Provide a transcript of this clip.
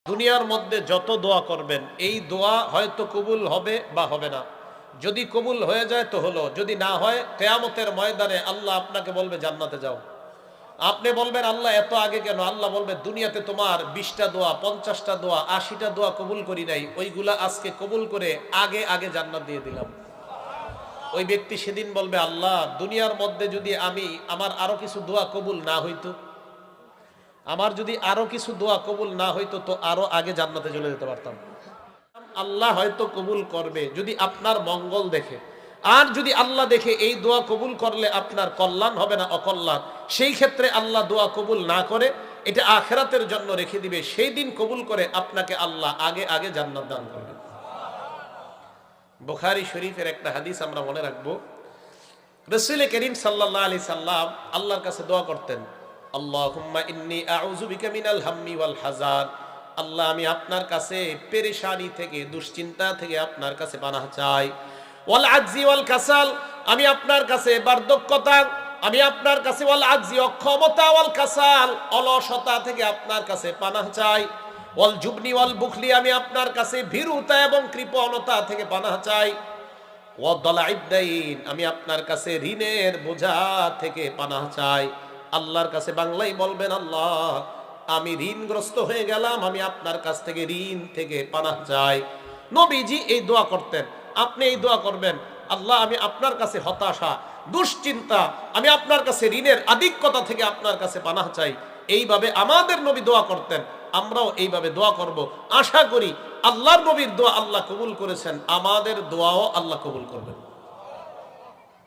দুনিয়ার মধ্যে যত দোয়া করবেন এই দোয়া হয়তো কবুল হবে বা হবে না। যদি কবুল হয়ে যায় তো হলো, যদি না হয় কিয়ামতের ময়দানে আল্লাহ আপনাকে বলবে জান্নাতে যাও। আপনি বলবেন আল্লাহ এত আগে কেন? আল্লাহ বলবে দুনিয়াতে তোমার 20টা দোয়া, 50টা দোয়া, 80টা দোয়া কবুল করি নাই, ওইগুলা আজকে কবুল করে আগে আগে জান্নাত দিয়ে দিলাম। ওই ব্যক্তি সেদিন বলবে আল্লাহ দুনিয়ার মধ্যে যদি আমার আরো কিছু দোয়া কবুল না হইতো, আমার যদি আরো কিছু দোয়া কবুল না হইতো তো আরো আগে জান্নাতে চলে যেতে পারতাম। আল্লাহ হয়তো কবুল করবে যদি আপনার মঙ্গল দেখে, আর যদি আল্লাহ দেখে এই দোয়া কবুল করলে আপনার কল্যাণ হবে না অকল্যাণ, সেই ক্ষেত্রে আল্লাহ দোয়া কবুল না করে এটা আখিরাতের জন্য রেখে দিবে, সেই দিন কবুল করে আপনাকে আল্লাহ আগে আগে জান্নাত দান করবে। বুখারী শরীফের একটা হাদিস আমরা মনে রাখবো। রাসূল করিম সাল্লাল্লাহু আলাইহি সাল্লাম আল্লাহর কাছে দোয়া করতেন, আল্লাহুম্মা ইন্নী আউযু বিকা মিনাল হাম্মি ওয়াল হাযান। আল্লাহ আমি আপনার কাছে পেরেশানি থেকে, দুশ্চিন্তা থেকে আপনার কাছে পানাহ চাই। ওয়াল আজজি ওয়াল কাসাল, আমি আপনার কাছে বার্ধক্যতা, আমি আপনার কাছে ওয়াল আজজি অক্ষমতা, ওয়াল কাসাল অলসতা থেকে আপনার কাছে পানাহ চাই। ওয়াল জুবনি ওয়াল বুখলি, আমি আপনার কাছে ভীরুতা এবং কৃপণতা থেকে পানাহ চাই। ওয়া দালাইদ দাইন, আমি আপনার কাছে ঋণের বোঝা থেকে পানাহ চাই। আল্লাহর কাছে বাংলাই বলবেন আল্লাহ আমি ঋণগ্রস্ত হয়ে গেলাম, আমি আপনার কাছ থেকে ঋণ থেকে পানাহ চাই। নবীজি এই দোয়া করতেন, আপনি এই দোয়া করবেন, আল্লাহ আমি আপনার কাছে হতাশা, দুশ্চিন্তা, আমি আপনার কাছে ঋণের আধিক্যতা থেকে আপনার কাছে পানাহ চাই। এইভাবে আমাদের নবী দোয়া করতেন, আমরাও এইভাবে দোয়া করব। আশা করি আল্লাহর নবীর দোয়া আল্লাহ কবুল করেছেন, আমাদের দোয়াও আল্লাহ কবুল করবেন।